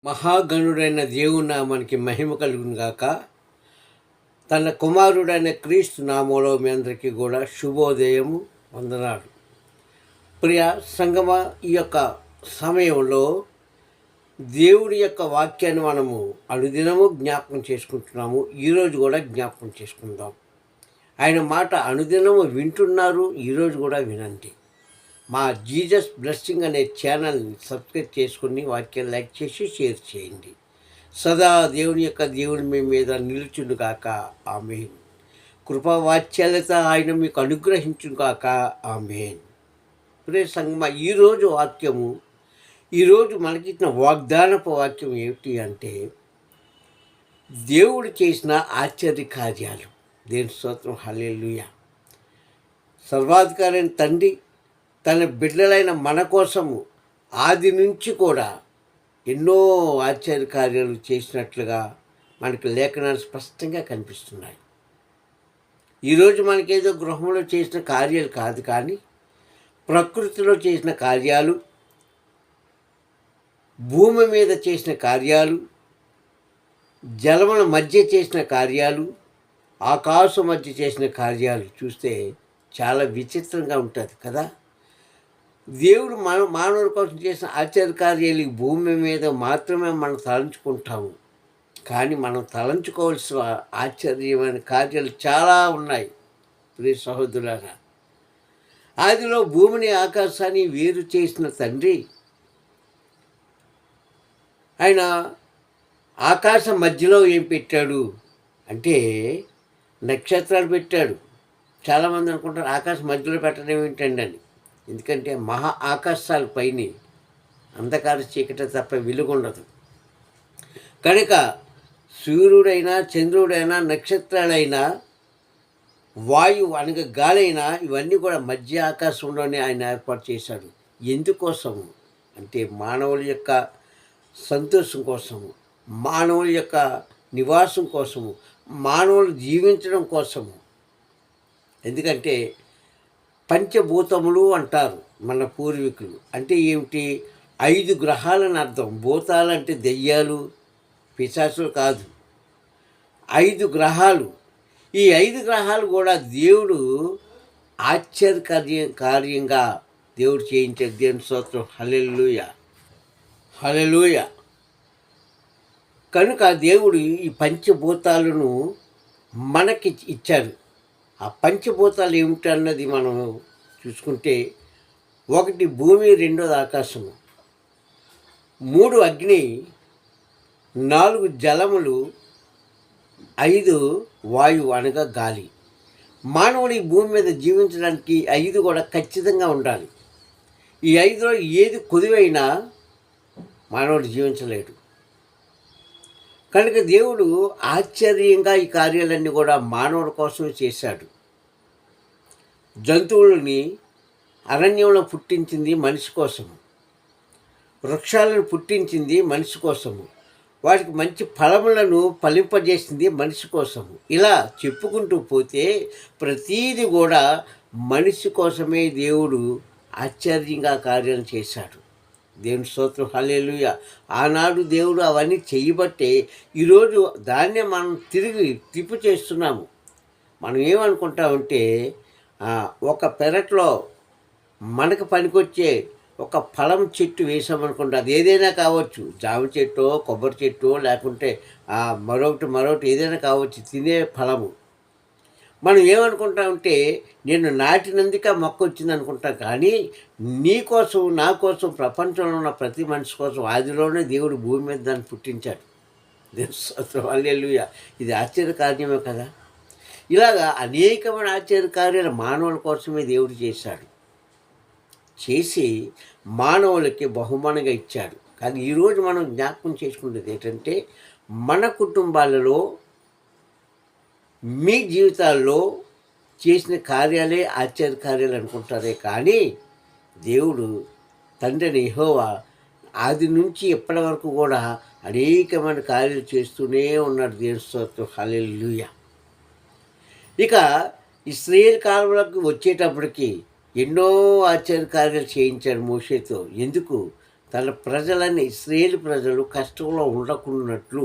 మహాగణుడైన దేవుని నామానికి మహిమ కలుగును గాక. తన కుమారుడైన క్రీస్తు నామంలో మీ అందరికీ కూడా శుభోదయము, వందనాలు. ప్రియ సంగమ, ఈ యొక్క సమయంలో దేవుడి యొక్క వాక్యాన్ని మనము అనుదినము జ్ఞాపకం చేసుకుంటున్నాము. ఈరోజు కూడా జ్ఞాపకం చేసుకుందాం. ఆయన మాట అనుదినము వింటున్నారు, ఈరోజు కూడా వినండి. మా జీసస్ బ్లెస్సింగ్ అనే ఛానల్ని సబ్స్క్రైబ్ చేసుకుని వాక్యాన్ని లైక్ చేసి షేర్ చేయండి. సదా దేవుని మీ మీద నిలుచునుగాక. ఆమేన్. కృపావాత్సల్యత ఆయన మీకు అనుగ్రహించుగాక. ఆమేన్. ప్రియ సంగమా, ఈరోజు వాక్యము, ఈరోజు మనకిచ్చిన వాగ్దానపు వాక్యం ఏమిటి అంటే, దేవుడు చేసిన ఆశ్చర్య కార్యాలు. దేవుని స్తోత్రం, హల్లెలూయా. సర్వాధికారైన తండ్రి తన బిడ్డలైన మన కోసము ఆది నుంచి కూడా ఎన్నో ఆశ్చర్య కార్యాలు చేసినట్లుగా మనకి లేఖనాలు స్పష్టంగా కనిపిస్తున్నాయి. ఈరోజు మనకేదో గృహంలో చేసిన కార్యాలు కాదు, కానీ ప్రకృతిలో చేసిన కార్యాలు, భూమి మీద చేసిన కార్యాలు, జలముల మధ్య చేసిన కార్యాలు, ఆకాశం మధ్య చేసిన కార్యాలు చూస్తే చాలా విచిత్రంగా ఉంటుంది కదా. దేవుడు మానవుల కోసం చేసిన ఆశ్చర్య కార్యాలు భూమి మీద మాత్రమే మనం తలంచుకుంటాము, కానీ మనం తలంచుకోవాల్సిన ఆశ్చర్యమైన కార్యాలు చాలా ఉన్నాయి. ప్రియ సహోదరులారా, ఆదిలో భూమిని ఆకాశాన్ని వేరు చేసిన తండ్రి ఆయన ఆకాశం మధ్యలో ఏం పెట్టాడు అంటే నక్షత్రాలు పెట్టాడు. చాలామంది అనుకుంటారు ఆకాశం మధ్యలో పెట్టడం ఏమిటండి అని. ఎందుకంటే మహా ఆకాశాల పైన అంధకార చీకటి తప్ప వెలుగుండదు కనుక సూర్యుడైనా, చంద్రుడైనా, నక్షత్రాలైనా, వాయువు అనగా గాలైనా, ఇవన్నీ కూడా మధ్య ఆకాశంలోనే ఆయన ఏర్పాటు చేశాడు. ఎందుకోసము అంటే మానవుల యొక్క సంతోషం కోసము, మానవుల యొక్క నివాసం కోసము, మానవులు జీవించడం కోసము. ఎందుకంటే పంచభూతములు అంటారు మన పూర్వీకులు. అంటే ఏమిటి? 5 గ్రహాలని అర్థం. భూతాలంటే దెయ్యాలు, పిశాచులు కాదు, 5 గ్రహాలు. ఈ 5 గ్రహాలు కూడా దేవుడు కార్యంగా దేవుడు చేయించాడు. దేవుని స్తోత్రం, హల్లెలూయా, హల్లెలూయా. కనుక దేవుడు ఈ పంచభూతాలను మనకి ఇచ్చాడు. ఆ పంచభూతాలు ఏమిటి అన్నది మనం చూసుకుంటే, 1 భూమి, 2 ఆకాశము, 3 అగ్ని, 4 జలములు, 5 వాయువు అనగా గాలి. మానవుడు ఈ భూమి మీద జీవించడానికి 5 కూడా ఖచ్చితంగా ఉండాలి. ఈ 5లో ఏది కొదువైనా మానవుడు జీవించలేడు. కనుక దేవుడు ఆశ్చర్యంగా ఈ కార్యాలన్నీ కూడా మానవుల కోసమే చేశాడు. జంతువులని అరణ్యంలో పుట్టించింది మనిషి కోసము, వృక్షాలను పుట్టించింది మనిషి కోసము, వాటికి మంచి ఫలములను ఫలింపజేసింది మనిషి కోసము. ఇలా చెప్పుకుంటూ పోతే ప్రతీది కూడా మనిషి కోసమే దేవుడు ఆశ్చర్యంగా కార్యం చేశాడు. దేవుని స్తోత్రం, హల్లెలూయా. ఆనాడు దేవుడు అవన్నీ చేయబట్టే ఈరోజు దాన్నే మనం తిరిగి తిప్పు చేస్తున్నాము. మనం ఏమనుకుంటామంటే, ఒక పెరట్లో మనకు పనికొచ్చే ఒక ఫలం చెట్టు వేసామనుకుంటే, అది ఏదైనా కావచ్చు, జామ చెట్టు, కొబ్బరి చెట్టు, లేకుంటే మరొకటి ఏదైనా కావచ్చు, తినే ఫలము. మనం ఏమనుకుంటామంటే, నేను నాటినందుకే మొక్క వచ్చింది అనుకుంటాం. కానీ నీ కోసం, నా కోసం, ప్రపంచంలో ఉన్న ప్రతి మనిషి కోసం ఆదిలోనే దేవుడు భూమి మీద దాన్ని పుట్టించాడు. హల్లెలూయా. ఇది ఆశ్చర్య కార్యమే కదా. ఇలాగా అనేకమైన ఆశ్చర్య కార్యాలు మానవుల కోసమే దేవుడు చేశాడు. చేసి మానవులకి బహుమానంగా ఇచ్చాడు. కానీ ఈరోజు మనం జ్ఞాపకం చేసుకునేది ఏంటంటే, మన కుటుంబాలలో, మీ జీవితాల్లో చేసిన కార్యాలే ఆశ్చర్య కార్యాలు అనుకుంటారే, కానీ దేవుడు తండ్రిని యెహోవా ఆది నుంచి ఎప్పటి వరకు కూడా అనేకమైన కార్యాలు చేస్తూనే ఉన్నాడు. దేవుని స్తోత్రం, హల్లెలూయా. ఇక ఇశ్రాయేలు కాలంలోకి వచ్చేటప్పటికి ఎన్నో ఆశ్చర్య కార్యాలు చేయించాడు మోషేతో. ఎందుకు? తన ప్రజలని ఇశ్రాయేలు ప్రజలు కష్టంలో ఉండకున్నట్లు,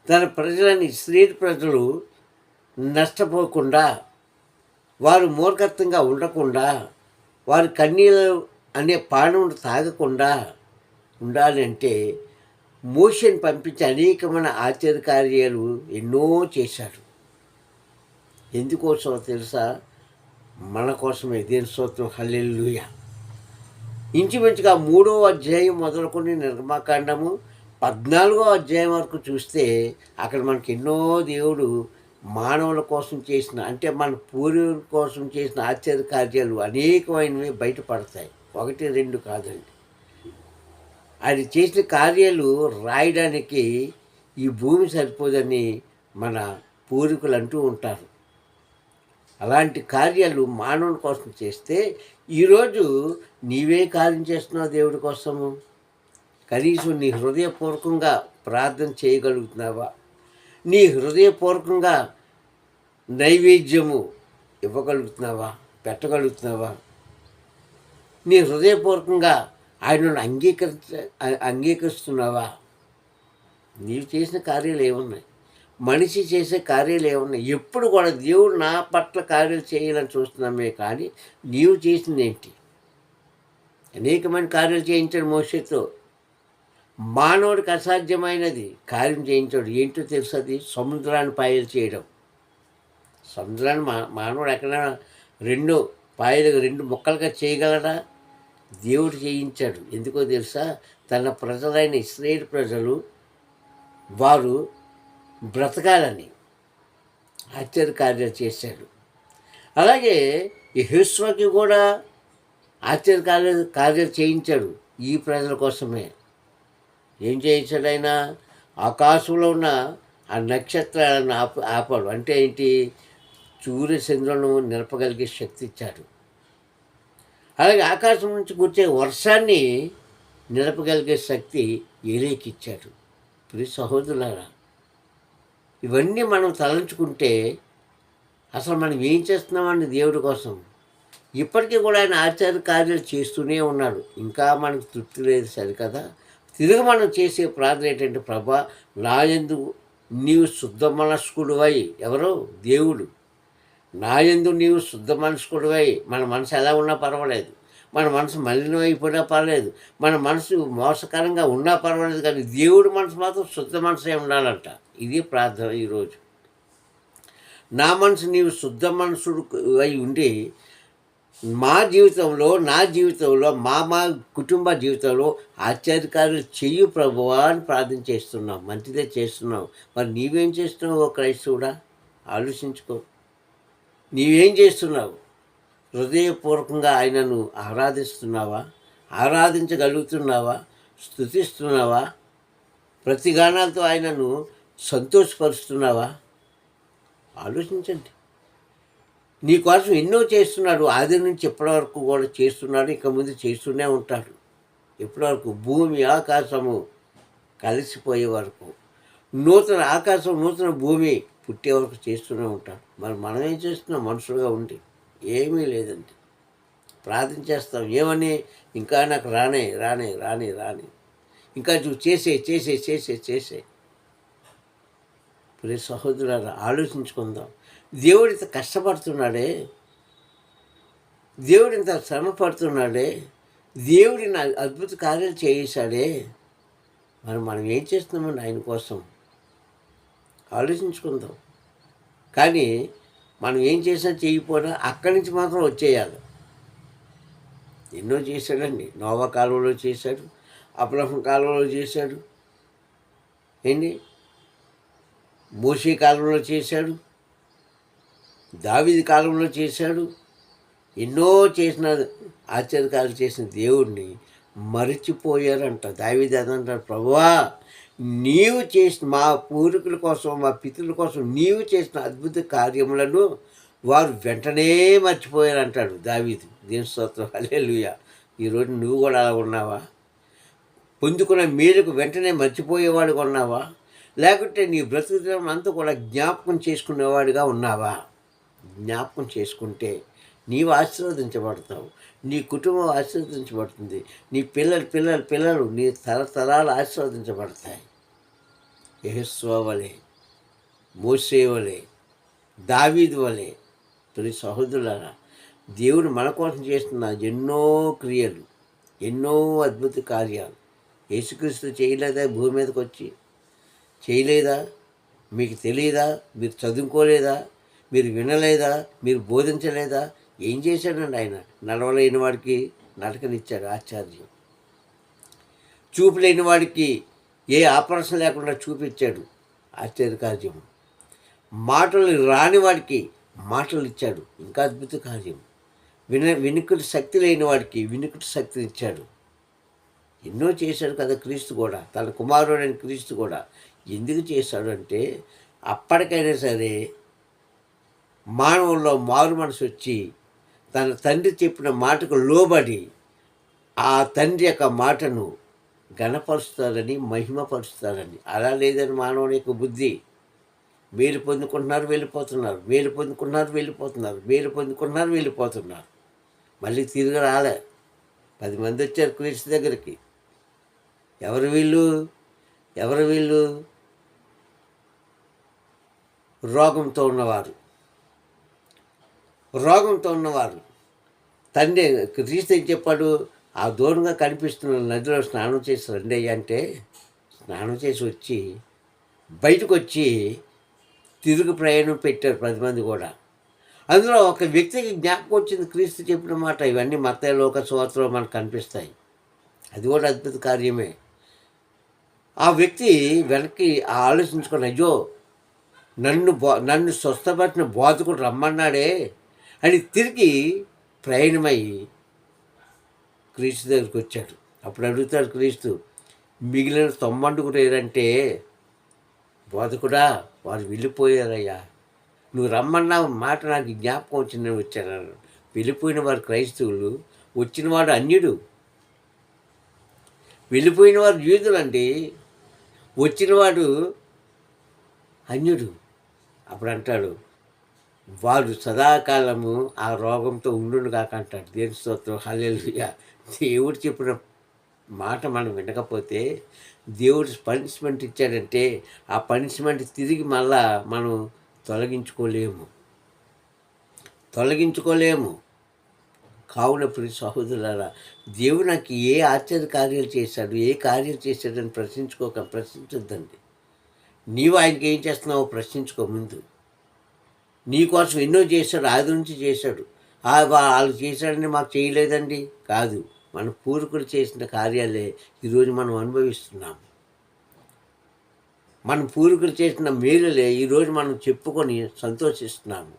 తన ప్రజలని ఇశ్రాయేలు ప్రజలు నష్టపోకుండా, వారు మూర్ఖత్వంగా ఉండకుండా, వారి కన్నీళ్ళు అనే పానం తాగకుండా ఉండాలి అంటే మోషేని పంపించి అనేకమైన ఆశ్చర్యకార్యాలు ఎన్నో చేశాడు. ఎందుకోసమో తెలుసా? మన కోసమే. దేని స్తోత్రం, హల్లెలూయా. ఇంచుమించుగా 3వ అధ్యాయం మొదలుకొని నిర్గమాకాండము 14వ అధ్యాయం వరకు చూస్తే అక్కడ మనకి ఎన్నో దేవుడు మానవుల కోసం చేసిన, అంటే మన పూర్వీకుల కోసం చేసిన ఆశ్చర్య కార్యాలు అనేకమైనవి బయటపడతాయి. 1, 2 కాదండి. ఆయన చేసిన కార్యాలు రాయడానికి ఈ భూమి సరిపోదని మన పూర్వీకులు అంటూ ఉంటారు. అలాంటి కార్యాలు మానవుని కోసం చేస్తే ఈరోజు నీవే కార్యం చేస్తున్నావు దేవుడి కోసము? కనీసం నీ హృదయపూర్వకంగా ప్రార్థన చేయగలుగుతున్నావా? నీ హృదయపూర్వకంగా నైవేద్యము ఇవ్వగలుగుతున్నావా, పెట్టగలుగుతున్నావా? నీ హృదయపూర్వకంగా ఆయనను అంగీకరిస్తున్నావా? నీవు చేసిన కార్యాలు ఏమున్నాయి? మనిషి చేసే కార్యాలు ఏమున్నాయి? ఎప్పుడు కూడా దేవుడు నా పట్ల కార్యాలు చేయాలని చూస్తున్నామే కానీ నీవు చేసింది ఏంటి? అనేకమైన కార్యాలు చేయించాడు మోషేతో. మానవుడికి అసాధ్యమైనది కార్యం చేయించాడు. ఏంటో తెలుసు? అది సముద్రాన్ని పాయలు చేయడం. సముద్రాన్ని మానవుడు ఎక్కడైనా 2 పాయలుగా 2 ముక్కలుగా చేయగలడా? దేవుడు చేయించాడు. ఎందుకో తెలుసా? తన ప్రజలైన ఇశ్రాయేలు ప్రజలు వారు బ్రతకాలని ఆశ్చర్యకార్యాలు చేశాడు. అలాగే యెహోషువకి కూడా కార్యాలు చేయించాడు ఈ ప్రజల కోసమే. ఏం చేయించాడు ఆయన? ఆకాశంలో ఉన్న ఆ నక్షత్రాలను ఆపాడు. అంటే ఏంటి? సూర్యచంద్రులను నిలపగలిగే శక్తి ఇచ్చాడు. అలాగే ఆకాశం నుంచి కురిసే వర్షాన్ని నిలపగలిగే శక్తి ఏలీకిచ్చాడు. ప్రియ సహోదరులారా, ఇవన్నీ మనం తలంచుకుంటే అసలు మనం ఏం చేస్తున్నామని దేవుడి కోసం ఇప్పటికీ కూడా ఆయన ఆశ్చర్య కార్యాలు చేస్తూనే ఉన్నాడు. ఇంకా మనకు తృప్తి లేదు సరికదా. తిరిగి మనం చేసే ప్రార్థన ఏంటంటే, ప్రభా నాయందు నీవు శుద్ధ మనస్కుడివై, ఎవరో దేవుడు, నాయందు నీవు శుద్ధ మనస్కుడివై. మన మనసు ఎలా ఉన్నా పర్వాలేదు, మన మనసు మలినం అయిపోయినా పర్వాలేదు, మన మనసు మోసకరంగా ఉన్నా పర్వాలేదు, కానీ దేవుడి మనసు మాత్రం శుద్ధ మనసే ఉండాలంట. ఇది ప్రార్థన ఈరోజు. నా మనసు నీవు శుద్ధ మనసుడు అయి ఉండి మా జీవితంలో, నా జీవితంలో, మా కుటుంబ జీవితంలో ఆశ్చర్యకార్యాలు చెయ్యి ప్రభువా అని ప్రార్థన చేస్తున్నాం. మంచిదే చేస్తున్నావు. మరి నీవేం చేస్తున్నావు క్రైస్తవుడా? ఆలోచించుకో. నీవేం చేస్తున్నావు? హృదయపూర్వకంగా ఆయనను ఆరాధిస్తున్నావా? ఆరాధించగలుగుతున్నావా? స్తుతిస్తున్నావా? ప్రతి గానాలతో ఆయనను సంతోషపరుస్తున్నావా? ఆలోచించండి. నీ కోసం ఎన్నో చేస్తున్నాడు. ఆది నుంచి ఇప్పటివరకు కూడా చేస్తున్నాడు. ఇక ముందు చేస్తూనే ఉంటాడు. ఇప్పటివరకు భూమి ఆకాశము కలిసిపోయే వరకు, నూతన ఆకాశం నూతన భూమి పుట్టే వరకు చేస్తూనే ఉంటాడు. మరి మనం ఏం చేస్తున్నాం? మనుషులుగా ఉండి ఏమీ లేదండి. ప్రార్థన చేస్తాం ఏమని? ఇంకా నాకు రానే రానే రానే రానే, ఇంకా నువ్వు చేసే. ప్రియ సహోదరులారా, ఆలోచించుకుందాం. దేవుడు ఇంత కష్టపడుతున్నాడే, దేవుడు ఇంత శ్రమ పడుతున్నాడే, దేవుడి నా అద్భుత కార్యాలు చేశాడే. మరి మనం ఏం చేస్తున్నామండి ఆయన కోసం? ఆలోచించుకుందాం. కానీ మనం ఏం చేసినా చేయకపోయినా అక్కడి నుంచి మాత్రం వచ్చేయాలి. ఎన్నో చేశాడండి. నోవా కాలంలో చేశాడు, అబ్రహం కాలంలో చేశాడు, ఏంటి మోషే కాలంలో చేశాడు, దావీదు కాలంలో చేశాడు. ఎన్నో చేసిన ఆశ్చర్యకార్యాలు చేసిన దేవుడిని మరిచిపోయారంట. దావీదు అదంటాడు, ప్రభువా నీవు చేసిన మా పూర్వీకుల కోసం, మా పితరుల కోసం నీవు చేసిన అద్భుత కార్యములను వారు వెంటనే మర్చిపోయారంటాడు దావీదు. దేవుని స్తోత్రం, హల్లెలూయా. ఈరోజు నువ్వు కూడా అలా ఉన్నావా? పొందుకున్న మేలుకు వెంటనే మర్చిపోయేవాడుగా ఉన్నావా? లేకుంటే నీ బ్రతుకుదనం అంతా కూడా జ్ఞాపకం చేసుకునేవాడిగా ఉన్నావా? జ్ఞాపకం చేసుకుంటే నీవు ఆశీర్వదించబడతావు, నీ కుటుంబం ఆశీర్వదించబడుతుంది, నీ పిల్లలు నీ తరతరాలు ఆశీర్వదించబడతాయి. యెహోషువ వలె, మోషే వలె, దావీదు వలె. తొలి సహోదరులారా, దేవుడు మన కోసం చేస్తున్న ఎన్నో క్రియలు, ఎన్నో అద్భుత కార్యాలు యేసుక్రీస్తు చేయలేదా? భూమి మీదకి వచ్చి చేయలేదా? మీకు తెలియదా? మీరు చదువుకోలేదా? మీరు వినలేదా? మీరు బోధించలేదా? ఏం చేశాడండి ఆయన? నడవలేని వాడికి నడకనిచ్చాడు ఆశ్చర్యం. చూపు లేని వాడికి ఏ ఆపరేషన్ లేకుండా చూపించాడు ఆశ్చర్యకార్యం. మాటలు రాని వాడికి మాటలు ఇచ్చాడు, ఇంకా అద్భుత కార్యం. వినుకుడి శక్తి లేని వాడికి వినుకుడి శక్తిని ఇచ్చాడు. ఎన్నో చేశాడు కదా క్రీస్తు కూడా. తన కుమారుడైన క్రీస్తు కూడా ఎందుకు చేశాడు అంటే, అప్పటికైనా సరే మానవుల్లో మారు మనసు వచ్చి తన తండ్రి చెప్పిన మాటకు లోబడి ఆ తండ్రి యొక్క మాటను ఘనపరుస్తారని, మహిమపరుస్తారని. అలా లేదని మానవుని యొక్క బుద్ధి. మేలు పొందుకుంటున్నారు, వెళ్ళిపోతున్నారు, మేలు పొందుకుంటున్నారు, వెళ్ళిపోతున్నారు, మేలు పొందుకుంటున్నారు, వెళ్ళిపోతున్నారు. మళ్ళీ తిరిగి రాలే. 10 మంది వచ్చారు క్రీస్తు దగ్గరికి. ఎవరు వీళ్ళు? రోగంతో ఉన్నవారు. తండ్రి క్రీస్తు ఏం చెప్పాడు? ఆ దూరంగా కనిపిస్తున్న నదిలో స్నానం చేసి రండి అయ్యా అంటే, స్నానం చేసి వచ్చి బయటకు వచ్చి తిరుగు ప్రయాణం పెట్టారు 10 మంది కూడా. అందులో ఒక వ్యక్తికి జ్ఞాపకం వచ్చింది క్రీస్తు చెప్పిన మాట. ఇవన్నీ మత్తయి, లోకా సువార్తలో మనకు కనిపిస్తాయి. అది కూడా అద్భుత కార్యమే. ఆ వ్యక్తి వెనక్కి ఆలోచించుకొని, అయ్యో నన్ను స్వస్థపరిచిన బోధకుడు రమ్మన్నాడే అని తిరిగి ప్రయాణమై క్రీస్తు దగ్గరికి వచ్చాడు. అప్పుడు అడుగుతాడు క్రీస్తు, మిగిలిన 90 ఏరంటే, బోధకుడా వారు వెళ్ళిపోయారయ్యా, నువ్వు రమ్మన్నా మాట నాకు జ్ఞాపకం వచ్చి నేను వచ్చాను. వెళ్ళిపోయిన వారు క్రైస్తవులు, వచ్చినవాడు అన్యుడు. వెళ్ళిపోయిన వారు యూదులండి, వచ్చినవాడు అన్యుడు. అప్పుడు అంటాడు, వాడు సదాకాలము ఆ రోగంతో ఉండును కాక అంటాడు. దేవుని స్తోత్రం, హల్లెలూయా. దేవుడు చెప్పిన మాట మనం వినకపోతే, దేవుడు పనిష్మెంట్ ఇచ్చాడంటే ఆ పనిష్మెంట్ తిరిగి మళ్ళా మనం తొలగించుకోలేము. కావున ప్రియ సహోదరులారా, దేవుడు నాకు ఏ ఆశ్చర్య కార్యాలు చేశాడు, ఏ కార్యం చేశాడని ప్రశ్నించొద్దండి. నీవు ఆయనకి ఏం చేస్తున్నావో ప్రశ్నించుకో ముందు. నీకోసం ఎన్నో చేశాడు, ఆది నుంచి చేశాడు. వాళ్ళు చేశాడని మాకు చేయలేదండి కాదు. మన పూర్వీకులు చేసిన కార్యాలే ఈరోజు మనం అనుభవిస్తున్నాము. మన పూర్వీకులు చేసిన మేలులే ఈరోజు మనం చెప్పుకొని సంతోషిస్తున్నాము.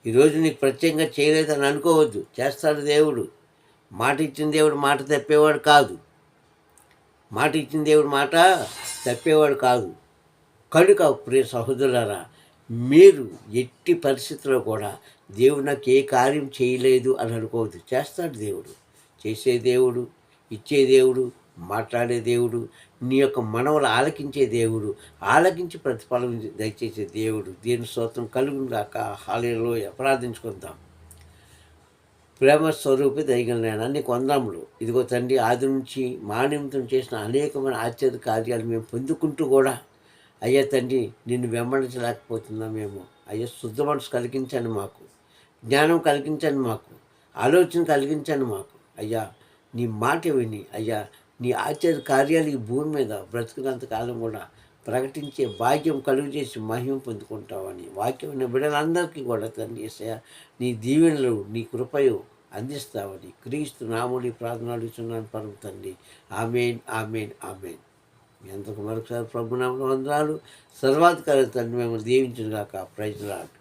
ఈరోజు నీకు ప్రత్యేకంగా చేయలేదని అనుకోవద్దు. చేస్తాడు దేవుడు. మాట ఇచ్చిన దేవుడు మాట తప్పేవాడు కాదు. కనుక ప్రియ సహోదరులారా, మీరు ఎట్టి పరిస్థితుల్లో కూడా దేవుడు నాకు ఏ కార్యం చేయలేదు అని అనుకోవద్దు. చేస్తాడు దేవుడు. చేసే దేవుడు, ఇచ్చే దేవుడు, మాట్లాడే దేవుడు, నీ యొక్క మనవలు ఆలకించే దేవుడు, ఆలకించి ప్రతిఫలం దయచేసే దేవుడు. దేవుని స్తోత్రం కలుగును గాక. హల్లెలూయా. ప్రార్థించుకుందాం. ప్రేమ స్వరూపి దయగలనైనా నీకు వందనములు. ఇదిగో తండ్రి, ఆది నుంచి మా నిమిత్తం చేసిన అనేకమైన ఆశ్చర్య కార్యాలు మేము పొందుకుంటూ కూడా అయ్యా తండ్రి నిన్ను వెంబడించలేకపోతున్నాం మేము. అయ్యా శుద్ధ మనసు కలిగించండి మాకు, జ్ఞానం కలిగించండి మాకు, ఆలోచన కలిగించండి మాకు. అయ్యా నీ మాట విని అయ్యా నీ ఆశ్చర్య కార్యాలు ఈ భూమి మీద బ్రతుకున్నంత కాలం కూడా ప్రకటించే భాగ్యం కలుగు చేసి మహిమ పొందుకుంటామని వాక్యం బిడ్డలందరికీ కూడా తండ్రి యేసయ్యా నీ దీవెనలు నీ కృపయు అందిస్తామని క్రీస్తు నామములో ప్రార్థన అడుగుతున్నాను పరమ తండ్రి. ఆమేన్, ఆమేన్, ఆమేన్. మీ అందరికీ మరొకసారి ప్రభునామములో వందనాలు. సర్వాధికారి తండ్రి మేము దీవించును గాక. Praise lord.